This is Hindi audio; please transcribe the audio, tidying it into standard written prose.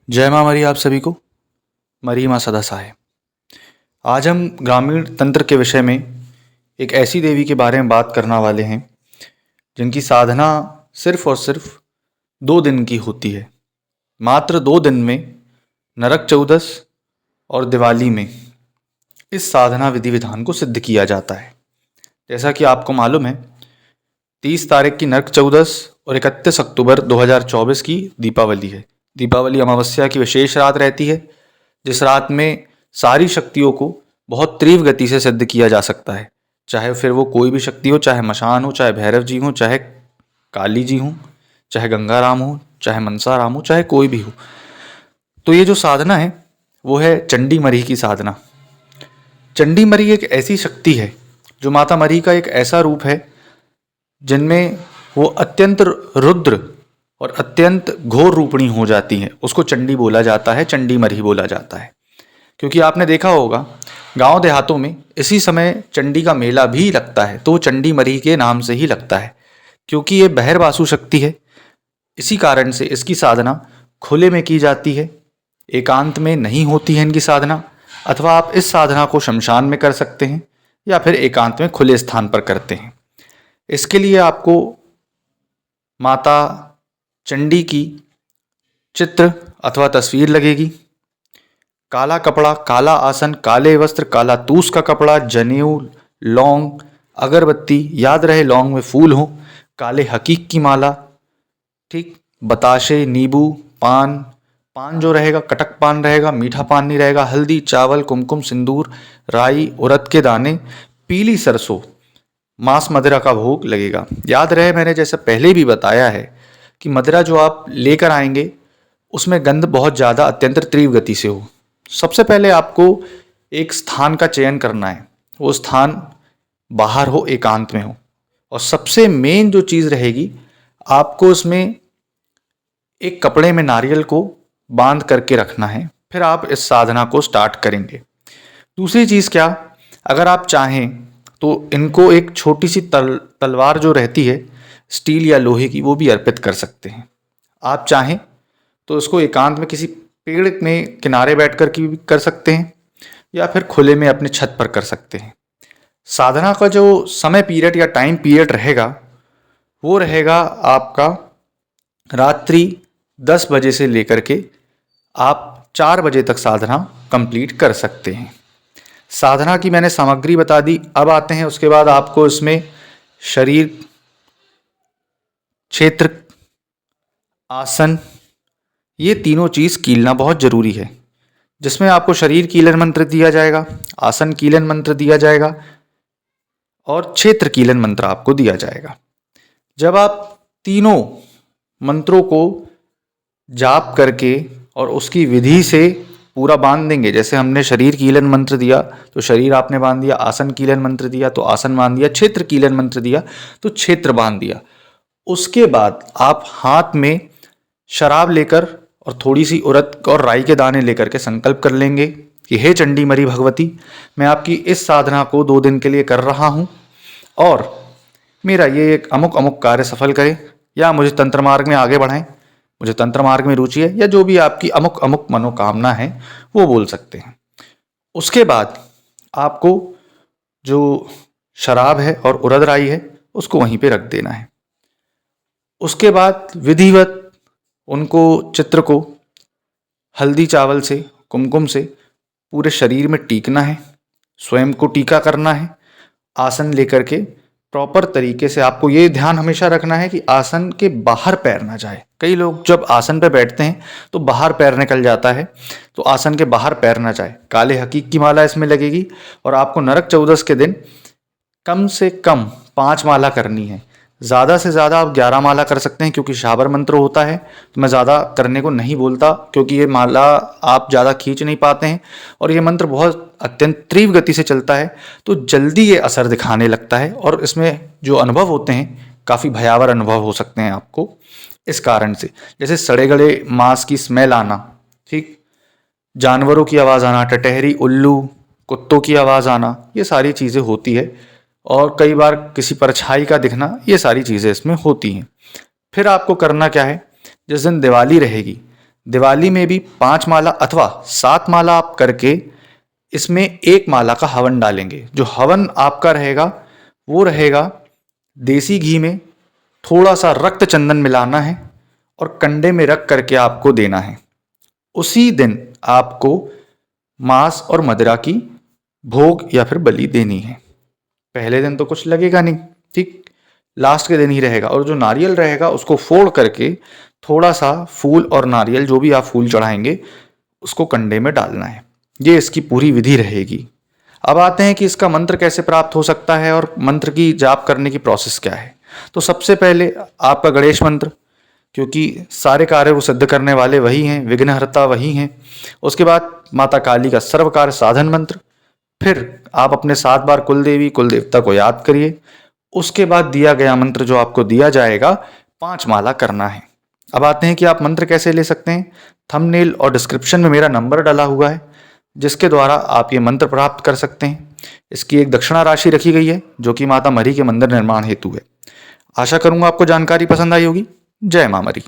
जय माँ मरी आप सभी को। मरी माँ सदा सहाय। आज हम ग्रामीण तंत्र के विषय में एक ऐसी देवी के बारे में बात करने वाले हैं जिनकी साधना सिर्फ और सिर्फ 2 दिन की होती है। मात्र 2 दिन में नरक चौदस और दिवाली में इस साधना विधि विधान को सिद्ध किया जाता है। जैसा कि आपको मालूम है, 30 तारीख की नरक चौदस और 31 अक्टूबर 2024 की दीपावली है। दीपावली अमावस्या की विशेष रात रहती है, जिस रात में सारी शक्तियों को बहुत तीव्र गति से सिद्ध किया जा सकता है। चाहे फिर वो कोई भी शक्ति हो, चाहे मशान हो, चाहे भैरव जी हो, चाहे काली जी हो, चाहे गंगाराम हो, चाहे मनसाराम हो, चाहे कोई भी हो। तो ये जो साधना है वो है चंडी मरी की साधना। चंडी मरी एक ऐसी शक्ति है जो माता मरी का एक ऐसा रूप है जिनमें वो अत्यंत रुद्र और अत्यंत घोर रूपणी हो जाती हैं। उसको चंडी बोला जाता है, चंडी मरी बोला जाता है। क्योंकि आपने देखा होगा गांव देहातों में इसी समय चंडी का मेला भी लगता है, तो वो चंडी मरी के नाम से ही लगता है क्योंकि ये बहिर्वासु शक्ति है। इसी कारण से इसकी साधना खुले में की जाती है, एकांत में नहीं होती है इनकी साधना। अथवा आप इस साधना को शमशान में कर सकते हैं या फिर एकांत में खुले स्थान पर करते हैं। इसके लिए आपको माता चंडी की चित्र अथवा तस्वीर लगेगी। काला कपड़ा, काला आसन, काले वस्त्र, काला तूस का कपड़ा, जनेऊ, लौंग, अगरबत्ती, याद रहे लौंग में फूल हो, काले हकीक की माला, ठीक, बताशे, नींबू, पान, पान जो रहेगा कटक पान रहेगा, मीठा पान नहीं रहेगा, हल्दी, चावल, कुमकुम, सिंदूर, राई, उड़द के दाने, पीली सरसों, मांस मदिरा का भोग लगेगा। याद रहे मैंने जैसे पहले भी बताया है कि मदिरा जो आप लेकर आएंगे उसमें गंध बहुत ज़्यादा अत्यंत तीव्र गति से हो। सबसे पहले आपको एक स्थान का चयन करना है, वो स्थान बाहर हो, एकांत में हो। और सबसे मेन जो चीज़ रहेगी, आपको उसमें एक कपड़े में नारियल को बांध करके रखना है, फिर आप इस साधना को स्टार्ट करेंगे। दूसरी चीज़ क्या, अगर आप चाहें तो इनको एक छोटी सी तलवार जो रहती है स्टील या लोहे की, वो भी अर्पित कर सकते हैं। आप चाहें तो इसको एकांत में किसी पेड़ में किनारे बैठ कर भी कर सकते हैं या फिर खुले में अपने छत पर कर सकते हैं। साधना का जो समय पीरियड या टाइम पीरियड रहेगा वो रहेगा आपका रात्रि 10 बजे से लेकर के आप 4 बजे तक साधना कंप्लीट कर सकते हैं। साधना की मैंने सामग्री बता दी। अब आते हैं उसके बाद आपको इसमें शरीर क्षेत्र, आसन, ये तीनों चीज़ कीलना बहुत ज़रूरी है। जिसमें आपको शरीर कीलन मंत्र दिया जाएगा, आसन कीलन मंत्र दिया जाएगा और क्षेत्र कीलन मंत्र आपको दिया जाएगा। जब आप तीनों मंत्रों को जाप करके और उसकी विधि से पूरा बांध देंगे, जैसे हमने शरीर कीलन मंत्र दिया तो शरीर आपने बांध दिया, आसन कीलन मंत्र दिया तो आसन बांध दिया, क्षेत्र कीलन मंत्र दिया तो क्षेत्र बांध दिया। उसके बाद आप हाथ में शराब लेकर और थोड़ी सी उड़द और राई के दाने लेकर के संकल्प कर लेंगे कि हे चंडी मरी भगवती, मैं आपकी इस साधना को 2 दिन के लिए कर रहा हूँ और मेरा ये एक अमुक अमुक कार्य सफल करे, या मुझे तंत्र मार्ग में आगे बढ़ाएं, मुझे तंत्र मार्ग में रुचि है, या जो भी आपकी अमुक अमुक मनोकामना है वो बोल सकते हैं। उसके बाद आपको जो शराब है और उड़द राई है उसको वहीं पे रख देना है। उसके बाद विधिवत उनको चित्र को हल्दी चावल से, कुमकुम से पूरे शरीर में टीकना है, स्वयं को टीका करना है। आसन लेकर के प्रॉपर तरीके से आपको ये ध्यान हमेशा रखना है कि आसन के बाहर पैर ना जाए। कई लोग जब आसन पे बैठते हैं तो बाहर पैर निकल जाता है, तो आसन के बाहर पैर ना जाए। काले हकीक की माला इसमें लगेगी और आपको नरक चौदस के दिन कम से कम 5 माला करनी है। ज़्यादा से ज़्यादा आप 11 माला कर सकते हैं क्योंकि शाबर मंत्र होता है, तो मैं ज़्यादा करने को नहीं बोलता क्योंकि ये माला आप ज़्यादा खींच नहीं पाते हैं और ये मंत्र बहुत अत्यंत तीव्र गति से चलता है, तो जल्दी ये असर दिखाने लगता है और इसमें जो अनुभव होते हैं काफ़ी भयावह अनुभव हो सकते हैं आपको। इस कारण से जैसे सड़े गले मांस की स्मेल आना, ठीक, जानवरों की आवाज़ आना, टटहरी, उल्लू, कुत्तों की आवाज़ आना, ये सारी चीज़ें होती है। और कई बार किसी परछाई का दिखना, ये सारी चीज़ें इसमें होती हैं। फिर आपको करना क्या है, जिस दिन दिवाली रहेगी, दिवाली में भी 5 माला अथवा 7 माला आप करके इसमें 1 माला का हवन डालेंगे। जो हवन आपका रहेगा वो रहेगा देसी घी में थोड़ा सा रक्त चंदन मिलाना है और कंडे में रख करके आपको देना है। उसी दिन आपको मांस और मदिरा की भोग या फिर बलि देनी है। पहले दिन तो कुछ लगेगा नहीं, ठीक, लास्ट के दिन ही रहेगा। और जो नारियल रहेगा उसको फोड़ करके थोड़ा सा फूल और नारियल, जो भी आप फूल चढ़ाएंगे, उसको कंडे में डालना है। ये इसकी पूरी विधि रहेगी। अब आते हैं कि इसका मंत्र कैसे प्राप्त हो सकता है और मंत्र की जाप करने की प्रोसेस क्या है। तो सबसे पहले आपका गणेश मंत्र, क्योंकि सारे कार्य को सिद्ध करने वाले वही हैं, विघ्नहर्ता वही हैं। उसके बाद माता काली का सर्व कार्य साधन मंत्र। फिर आप अपने 7 बार कुल देवी कुल देवता को याद करिए। उसके बाद दिया गया मंत्र जो आपको दिया जाएगा 5 माला करना है। अब आते हैं कि आप मंत्र कैसे ले सकते हैं। थंबनेल और डिस्क्रिप्शन में मेरा नंबर डाला हुआ है, जिसके द्वारा आप ये मंत्र प्राप्त कर सकते हैं। इसकी एक दक्षिणा राशि रखी गई है जो कि माता मरी के मंदिर निर्माण हेतु है। आशा करूंगा आपको जानकारी पसंद आई होगी। जय मां मरी।